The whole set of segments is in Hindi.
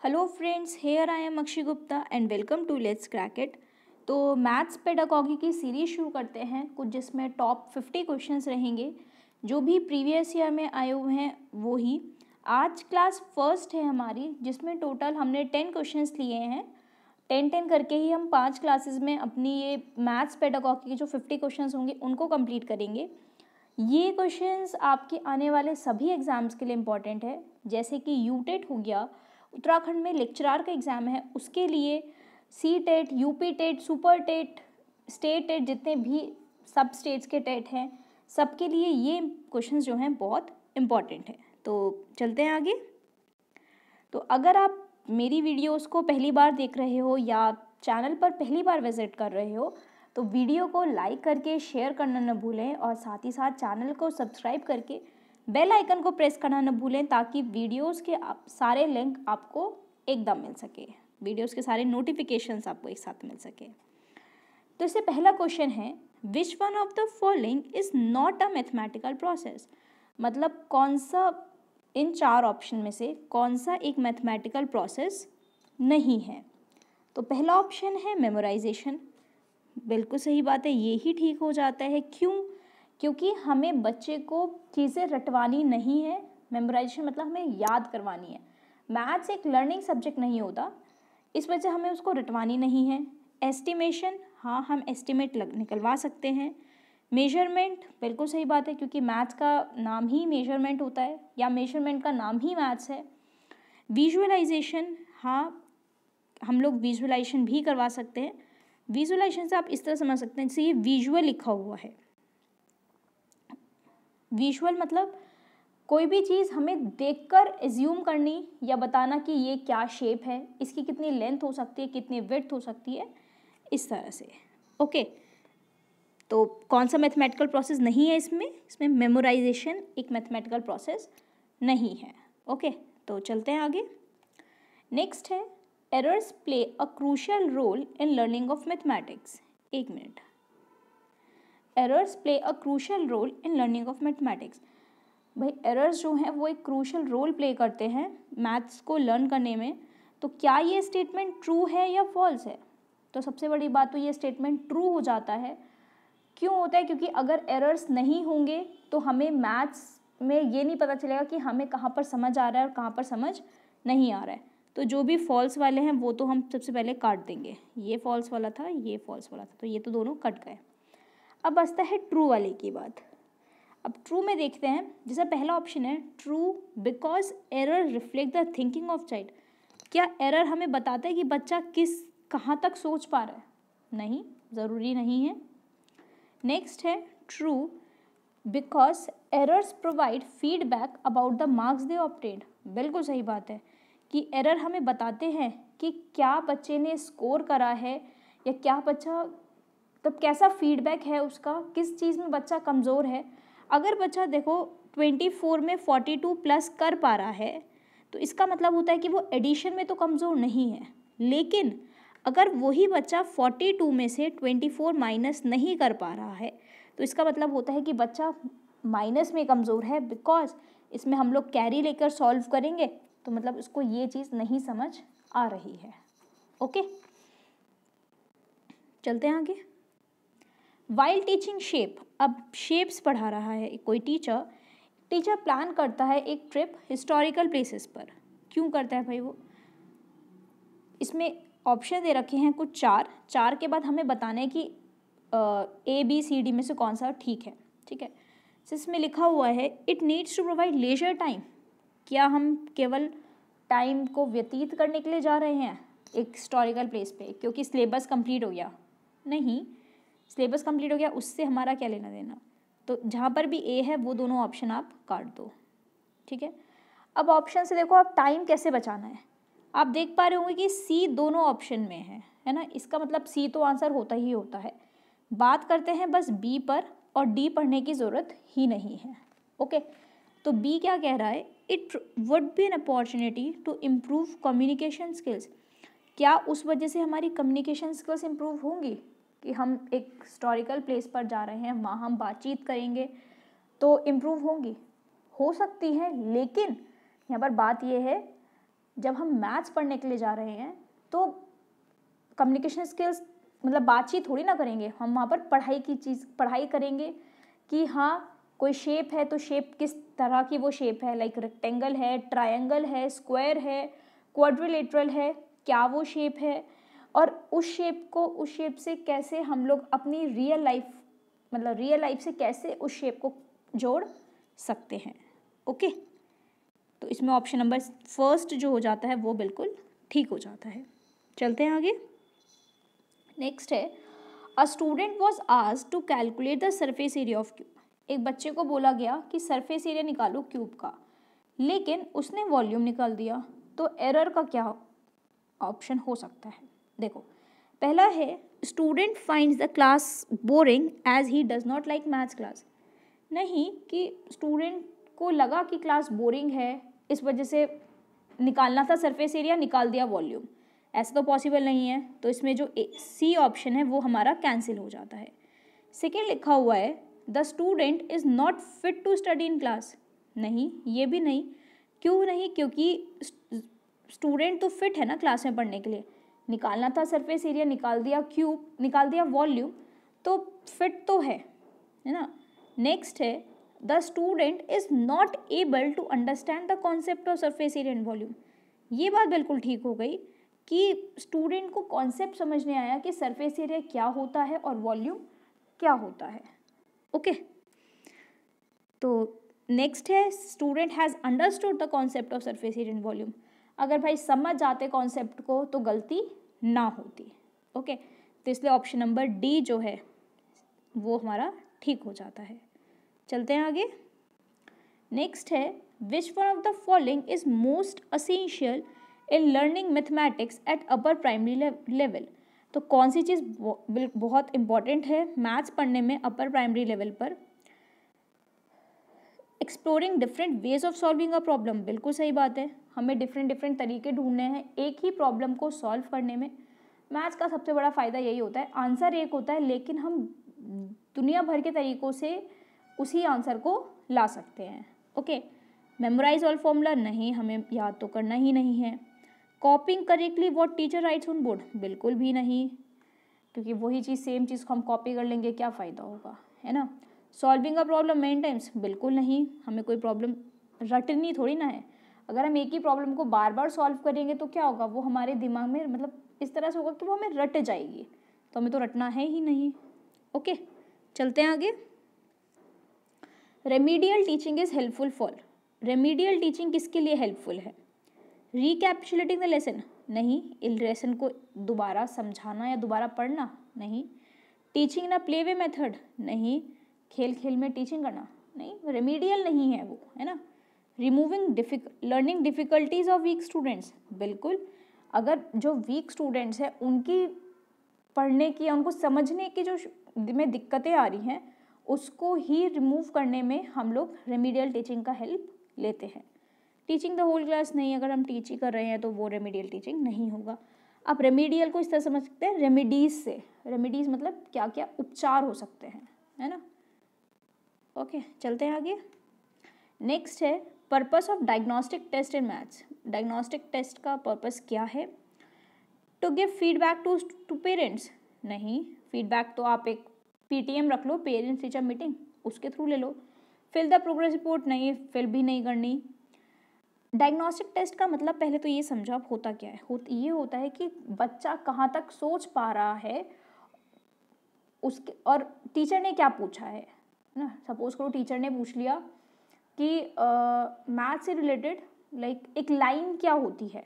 Hello friends, here I am Akshay Gupta and welcome to let's crack it. तो मैथ्स पेडागॉजी की सीरीज शुरू करते हैं कुछ, जिसमें टॉप 50 क्वेश्चंस रहेंगे जो भी प्रीवियस ईयर में आए हुए हैं वो ही। आज क्लास फर्स्ट है हमारी, जिसमें टोटल हमने 10 क्वेश्चंस लिए हैं। 10 करके ही हम 5 क्लासेस में अपनी ये मैथ्स पेडागॉजी के जो 50 क्वेश्चंस होंगे उनको कंप्लीट करेंगे। ये क्वेश्चंस आपके आने वाले सभी एग्ज़ाम्स के लिए इम्पॉर्टेंट है, जैसे कि यूटेट हो गया, उत्तराखंड में लेक्चरार का एग्ज़ाम है उसके लिए, C TET, UP TET, super TET, state TET, जितने भी सब स्टेट्स के टेट हैं सबके लिए ये क्वेश्चंस जो हैं बहुत इम्पॉर्टेंट है। तो चलते हैं आगे। तो अगर आप मेरी वीडियोस को पहली बार देख रहे हो या चैनल पर पहली बार विजिट कर रहे हो तो वीडियो को लाइक करके शेयर करना न भूलें, और साथ ही साथ चैनल को सब्सक्राइब करके बेल आइकन को प्रेस करना न भूलें, ताकि वीडियोस के सारे लिंक आपको एकदम मिल सके, वीडियोस के सारे नोटिफिकेशंस आपको एक साथ मिल सके। तो इससे पहला क्वेश्चन है, which one of the following is not a mathematical process. मतलब कौन सा इन 4 ऑप्शन में से कौन सा एक मैथमेटिकल प्रोसेस नहीं है। तो पहला ऑप्शन है मेमोराइजेशन। बिल्कुल सही बात है, ये ही ठीक हो जाता है। क्यों? क्योंकि हमें बच्चे को चीज़ें रटवानी नहीं है। मेमोराइजेशन मतलब हमें याद करवानी है। मैथ्स एक लर्निंग सब्जेक्ट नहीं होता, इस वजह से हमें उसको रटवानी नहीं है। एस्टिमेशन, हाँ हम एस्टिमेट निकलवा सकते हैं। मेजरमेंट, बिल्कुल सही बात है, क्योंकि मैथ्स का नाम ही मेजरमेंट होता है, या मेजरमेंट का नाम ही मैथ्स है। विजुअलाइजेशन, हाँ हम लोग विजुअलाइजेशन भी करवा सकते हैं। विजुअलाइजेशन से आप इस तरह समझ सकते हैं, जैसे ये विजुअल लिखा हुआ है। विजुअल मतलब कोई भी चीज़ हमें देखकर एज्यूम करनी या बताना कि ये क्या शेप है, इसकी कितनी लेंथ हो सकती है, कितनी विड्थ हो सकती है, इस तरह से। ओके, तो कौन सा मैथमेटिकल प्रोसेस नहीं है इसमें मेमोराइजेशन एक मैथमेटिकल प्रोसेस नहीं है। ओके, तो चलते हैं आगे। नेक्स्ट है, errors play a crucial role in learning of mathematics. एक minute, errors play a crucial role in learning of mathematics. भाई एरर्स जो हैं वो एक क्रूशियल रोल प्ले करते हैं मैथ्स को लर्न करने में। तो क्या ये स्टेटमेंट ट्रू है या फॉल्स है? तो सबसे बड़ी बात तो ये स्टेटमेंट ट्रू हो जाता है। क्यों होता है? क्योंकि अगर एरर्स नहीं होंगे तो हमें मैथ्स में ये नहीं पता चलेगा कि हमें कहाँ पर समझ आ रहा है और कहाँ पर समझ नहीं आ रहा है। तो जो भी फॉल्स वाले हैं वो तो हम सबसे पहले काट देंगे। ये फॉल्स वाला था, ये फॉल्स वाला था, तो ये तो दोनों कट गए। अब बचता है ट्रू वाले की बात। अब ट्रू में देखते हैं, जैसा पहला ऑप्शन है true because error reflect the thinking of child. क्या एरर हमें बताता है कि बच्चा कहाँ तक सोच पा रहा है? नहीं, ज़रूरी नहीं है। नेक्स्ट है true because errors provide feedback about the marks they obtained. बिल्कुल सही बात है कि एरर हमें बताते हैं कि क्या बच्चे ने स्कोर करा है, या क्या बच्चा तब कैसा फीडबैक है उसका, किस चीज़ में बच्चा कमज़ोर है। अगर बच्चा देखो 24 में 42 प्लस कर पा रहा है तो इसका मतलब होता है कि वो एडिशन में तो कमज़ोर नहीं है। लेकिन अगर वही बच्चा 42 में से 24 माइनस नहीं कर पा रहा है तो इसका मतलब होता है कि बच्चा माइनस में कमज़ोर है, बिकॉज इसमें हम लोग कैरी लेकर सॉल्व करेंगे तो मतलब उसको ये चीज़ नहीं समझ आ रही है। ओके, चलते हैं आगे। वाइल टीचिंग शेप, अब शेप्स पढ़ा रहा है कोई टीचर प्लान करता है एक ट्रिप हिस्टोरिकल प्लेसेस पर। क्यों करता है भाई वो? इसमें ऑप्शन दे रखे हैं कुछ 4 के बाद हमें बताना है कि ABCD में से कौन सा ठीक है। ठीक है, इसमें लिखा हुआ है it needs to provide leisure time. क्या हम केवल टाइम को व्यतीत करने के लिए जा रहे हैं एक हिस्टोरिकल प्लेस पे क्योंकि सिलेबस कंप्लीट हो गया? नहीं, सिलेबस कंप्लीट हो गया उससे हमारा क्या लेना देना। तो जहाँ पर भी ए है वो दोनों ऑप्शन आप काट दो। ठीक है, अब ऑप्शन से देखो आप टाइम कैसे बचाना है। आप देख पा रहे होंगे कि सी दोनों ऑप्शन में है ना, इसका मतलब सी तो आंसर होता ही होता है। बात करते हैं बस बी पर, और डी पढ़ने की ज़रूरत ही नहीं है। ओके, तो बी क्या कह रहा है, it would be an opportunity to improve communication skills. क्या उस वजह से हमारी कम्युनिकेशन स्किल्स इम्प्रूव होंगी कि हम एक हिस्टोरिकल प्लेस पर जा रहे हैं, वहाँ हम बातचीत करेंगे तो इम्प्रूव होंगी? हो सकती है, लेकिन यहाँ पर बात यह है जब हम मैथ्स पढ़ने के लिए जा रहे हैं तो कम्युनिकेशन स्किल्स मतलब बातचीत थोड़ी ना करेंगे, हम वहाँ पर पढ़ाई करेंगे कि हाँ कोई शेप है तो शेप किस तरह की वो शेप है, लाइक रेक्टेंगल है, ट्रायंगल है, स्क्वायर है, क्वाड्रिलेटरल है, क्या वो शेप है, और उस शेप से कैसे हम लोग अपनी रियल लाइफ से कैसे उस शेप को जोड़ सकते हैं। ओके, तो इसमें ऑप्शन नंबर फर्स्ट जो हो जाता है वो बिल्कुल ठीक हो जाता है। चलते हैं आगे। नेक्स्ट है, a student was asked to calculate the surface area of cube. एक बच्चे को बोला गया कि सरफेस एरिया निकालो क्यूब का, लेकिन उसने वॉल्यूम निकाल दिया, तो एरर का क्या ऑप्शन हो सकता है? देखो, पहला है student finds the class boring as he does not like maths class. नहीं, कि स्टूडेंट को लगा कि क्लास बोरिंग है, इस वजह से निकालना था सरफेस एरिया, निकाल दिया वॉल्यूम, ऐसा तो पॉसिबल नहीं है। तो इसमें जो सी ऑप्शन है वो हमारा कैंसिल हो जाता है। सेकेंड लिखा हुआ है the student is not fit to study in class. नहीं, ये भी नहीं। क्यों नहीं? क्योंकि स्टूडेंट तो फिट है ना क्लास में पढ़ने के लिए, निकालना था सरफेस एरिया, निकाल दिया क्यूब, निकाल दिया वॉल्यूम, तो फिट तो है ना। नेक्स्ट है the student is not able to understand the concept of surface area and volume. ये बात बिल्कुल ठीक हो गई कि स्टूडेंट को कॉन्सेप्ट समझ नहीं आया कि सरफेस एरिया क्या होता है और वॉल्यूम क्या होता है। ओके, तो नेक्स्ट है student has understood the concept of surface area and volume. अगर भाई समझ जाते कॉन्सेप्ट को तो गलती ना होती। ओके, तो इसलिए ऑप्शन नंबर डी जो है वो हमारा ठीक हो जाता है। चलते हैं आगे। नेक्स्ट है which one of the following is most essential in learning mathematics at upper primary level. तो कौन सी चीज़ बहुत इंपॉर्टेंट है मैथ्स पढ़ने में अपर प्राइमरी लेवल पर? Exploring different ways of solving a problem. बिल्कुल सही बात है, हमें डिफरेंट तरीके ढूंढने हैं एक ही प्रॉब्लम को सॉल्व करने में। मैथ्स का सबसे बड़ा फ़ायदा यही होता है, आंसर एक होता है लेकिन हम दुनिया भर के तरीक़ों से उसी आंसर को ला सकते हैं। ओके, मेमोराइज ऑल फॉर्मूला नहीं, हमें याद तो करना ही नहीं है। कॉपिंग correctly what teacher rights on board, बिल्कुल भी नहीं, क्योंकि वही चीज़ सेम चीज़ को हम कॉपी कर लेंगे, क्या फ़ायदा होगा, है ना। Solving a problem many times, बिल्कुल नहीं, हमें कोई प्रॉब्लम रटनी थोड़ी ना है। अगर हम एक ही प्रॉब्लम को बार बार सॉल्व करेंगे तो क्या होगा, वो हमारे दिमाग में मतलब इस तरह से होगा कि वो हमें रट जाएगी, तो हमें तो रटना है ही नहीं। ओके, चलते हैं आगे। Remedial teaching is helpful for. Remedial teaching किसके लिए हेल्पफुल है? रिकैप्चुलेटिंग द लेसन, नहीं, इस लेसन को दोबारा समझाना या दोबारा पढ़ना, नहीं। Teaching in a play way method, नहीं, खेल खेल में टीचिंग करना, नहीं, रेमीडियल नहीं है वो, है ना। Removing learning difficulties of weak students, बिल्कुल, अगर जो वीक स्टूडेंट्स हैं उनकी पढ़ने की या उनको समझने की जो में दिक्कतें आ रही हैं उसको ही रिमूव करने में हम लोग रेमीडियल टीचिंग का हेल्प लेते हैं। टीचिंग द होल क्लास नहीं, अगर हम टीच ही कर रहे हैं तो वो रेमीडियल टीचिंग नहीं होगा। आप रेमीडियल को इस तरह समझ सकते हैं रेमिडीज से, रेमिडीज मतलब क्या क्या उपचार हो सकते हैं, है ना। ओके, चलते हैं आगे। नेक्स्ट है purpose of diagnostic test in maths. Diagnostic test का पर्पस क्या है? To give feedback to parents, नहीं, फीडबैक तो आप एक PTM रख लो, पेरेंट्स टीचर मीटिंग, उसके थ्रू ले लो। फिल द प्रोग्रेस रिपोर्ट, नहीं, फिल भी नहीं करनी। डायग्नोस्टिक टेस्ट का मतलब पहले तो ये समझो आप होता क्या है। ये होता है कि बच्चा कहाँ तक सोच पा रहा है उसके, और टीचर ने क्या पूछा है ना। सपोज करो टीचर ने पूछ लिया कि मैथ से रिलेटेड लाइक एक लाइन क्या होती है,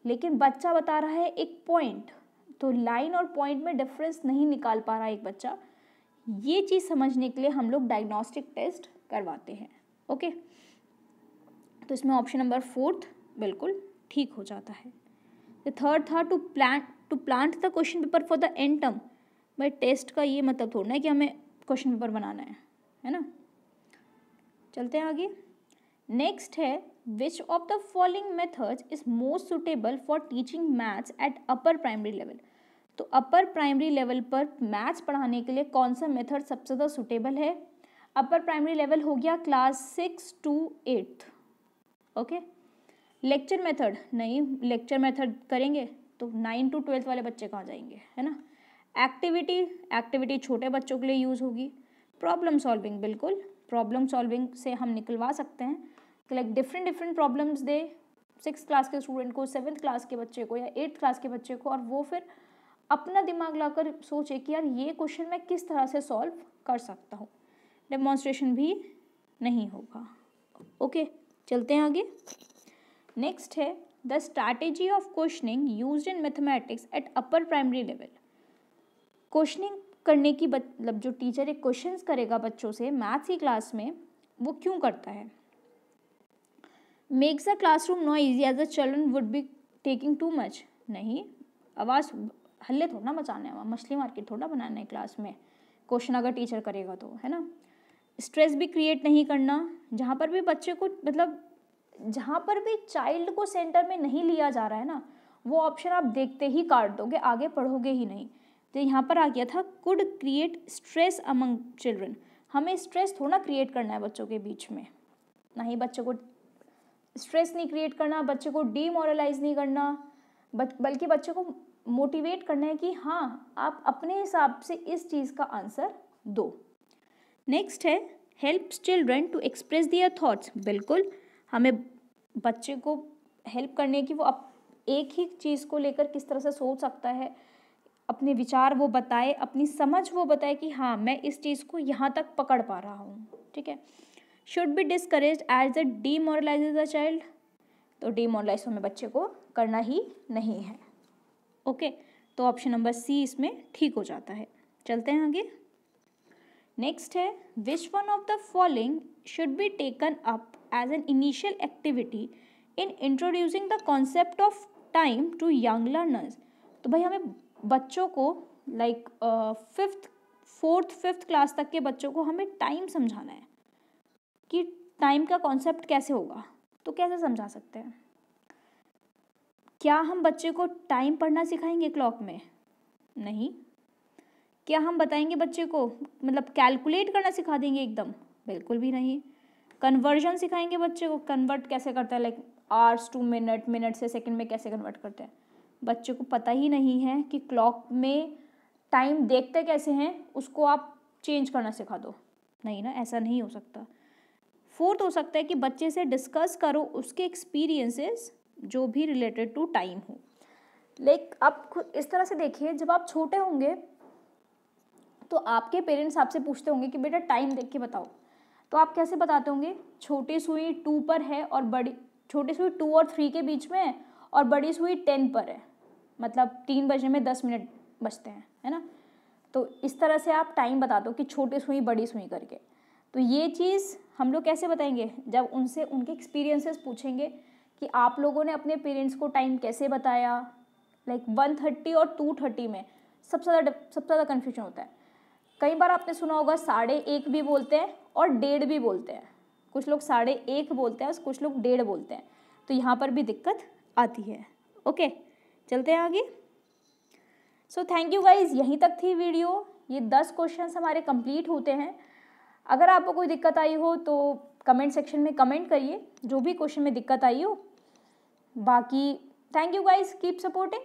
लेकिन बच्चा बता रहा है एक पॉइंट, तो लाइन और पॉइंट में डिफरेंस नहीं निकाल पा रहा एक बच्चा। ये चीज़ समझने के लिए हम लोग डायग्नोस्टिक टेस्ट करवाते हैं। ओके, तो इसमें ऑप्शन नंबर 4 बिल्कुल ठीक हो जाता है। द थर्ड था to plant the question paper for the end term. भाई टेस्ट का ये मतलब थोड़ा है कि हमें क्वेश्चन पेपर बनाना है ना। चलते हैं आगे। नेक्स्ट है which of the following methods is most suitable for teaching maths at upper primary level. तो अपर प्राइमरी लेवल पर मैथ्स पढ़ाने के लिए कौन सा मेथड सबसे ज़्यादा सुटेबल है? अपर प्राइमरी लेवल हो गया class 6 to 8। Okay, lecture method नहीं, लेक्चर मेथड करेंगे तो 9 to 12 वाले बच्चे कहाँ जाएंगे, है ना। एक्टिविटी छोटे बच्चों के लिए यूज़ होगी। प्रॉब्लम सॉल्विंग, बिल्कुल प्रॉब्लम सॉल्विंग से हम निकलवा सकते हैं, like different problems they 6th class के स्टूडेंट को, 7th क्लास के बच्चे को या 8th क्लास के बच्चे को, और वो फिर अपना दिमाग लाकर सोचे कि यार ये क्वेश्चन मैं किस तरह से सॉल्व कर सकता हूँ। डेमोन्स्ट्रेशन भी नहीं होगा। ओके, चलते हैं आगे। नेक्स्ट है the strategy of questioning used in mathematics at upper primary level. Questioning करने की मतलब जो टीचर एक क्वेश्चंस करेगा बच्चों से मैथ्स की क्लास में, वो क्यों करता है। Makes the classroom noisy as the children would be taking too much. नहीं, आवाज़ हल्ले थोड़ा ना मचाने हैं, मछली मार्केट थोड़ा बनाना है क्लास में, क्वेश्चन अगर टीचर करेगा तो, है ना। स्ट्रेस भी क्रिएट नहीं करना, जहाँ पर भी बच्चे को मतलब जहाँ पर भी चाइल्ड को सेंटर में नहीं लिया जा रहा है ना, वो ऑप्शन आप देखते ही काट दोगे, आगे पढ़ोगे ही नहीं। तो यहाँ पर आ गया था could create stress among children. हमें स्ट्रेस थोड़ा क्रिएट करना है बच्चों के बीच में, ना ही बच्चों को स्ट्रेस नहीं क्रिएट करना, बच्चे को डीमोरलाइज नहीं करना, बल्कि बच्चे को मोटिवेट करना है कि हाँ आप अपने हिसाब से इस चीज़ का आंसर दो। नेक्स्ट है helps children to express their thoughts. बिल्कुल, हमें बच्चे को हेल्प करने की, वो एक ही चीज़ को लेकर किस तरह से सोच सकता है, अपने विचार वो बताए, अपनी समझ वो बताए कि हाँ मैं इस चीज़ को यहाँ तक पकड़ पा रहा हूँ, ठीक है। Should be discouraged as the demoralize the child. तो डीमोरलाइज हमें बच्चे को करना ही नहीं है। ओके, तो ऑप्शन नंबर सी इसमें ठीक हो जाता है। चलते हैं आगे। नेक्स्ट है which one of the following should be taken up as an initial activity in introducing the concept of time to young learners. तो भाई हमें बच्चों को लाइक 4th 5th क्लास तक के बच्चों को हमें टाइम समझाना है कि टाइम का कॉन्सेप्ट कैसे होगा। तो कैसे समझा सकते हैं? क्या हम बच्चे को टाइम पढ़ना सिखाएंगे क्लॉक में? नहीं। क्या हम बताएंगे बच्चे को मतलब कैलकुलेट करना सिखा देंगे एकदम? बिल्कुल भी नहीं। कन्वर्जन सिखाएंगे बच्चे को, कन्वर्ट कैसे करता है, like ours to minute, minute से सेकंड में कैसे कन्वर्ट करते हैं। बच्चे को पता ही नहीं है कि क्लॉक में टाइम देखते कैसे हैं, उसको आप चेंज करना सिखा दो। नहीं ना, ऐसा नहीं हो सकता। 4th हो सकता है कि बच्चे से डिस्कस करो उसके एक्सपीरियंसेस जो भी रिलेटेड टू टाइम हो। लाइक आप खुद इस तरह से देखिए, जब आप छोटे होंगे तो आपके पेरेंट्स आपसे पूछते होंगे कि बेटा टाइम देख के बताओ, तो आप कैसे बताते होंगे? छोटी सुई 2 पर है और छोटी सुई 2 और 3 के बीच में है और बड़ी सुई 10 पर है, मतलब 3 बजने में 10 मिनट बचते हैं, है ना। तो इस तरह से आप टाइम बता दो कि छोटी सुई बड़ी सुई करके। तो ये चीज़ हम लोग कैसे बताएंगे? जब उनसे उनके एक्सपीरियंसेस पूछेंगे कि आप लोगों ने अपने पेरेंट्स को टाइम कैसे बताया। लाइक 1:30 और 2:30 में सबसे ज़्यादा कन्फ्यूजन होता है। कई बार आपने सुना होगा 1:30 भी बोलते हैं और 1:30 भी बोलते हैं। कुछ लोग 1:30 बोलते हैं, कुछ लोग 1:30 बोलते हैं। तो यहाँ पर भी दिक्कत आती है। ओके, चलते हैं आगे। सो थैंक यू गाइज, यहीं तक थी वीडियो। ये 10 क्वेश्चंस हमारे कंप्लीट होते हैं। अगर आपको कोई दिक्कत आई हो तो कमेंट सेक्शन में कमेंट करिए, जो भी क्वेश्चन में दिक्कत आई हो। बाकी thank you guys, keep supporting.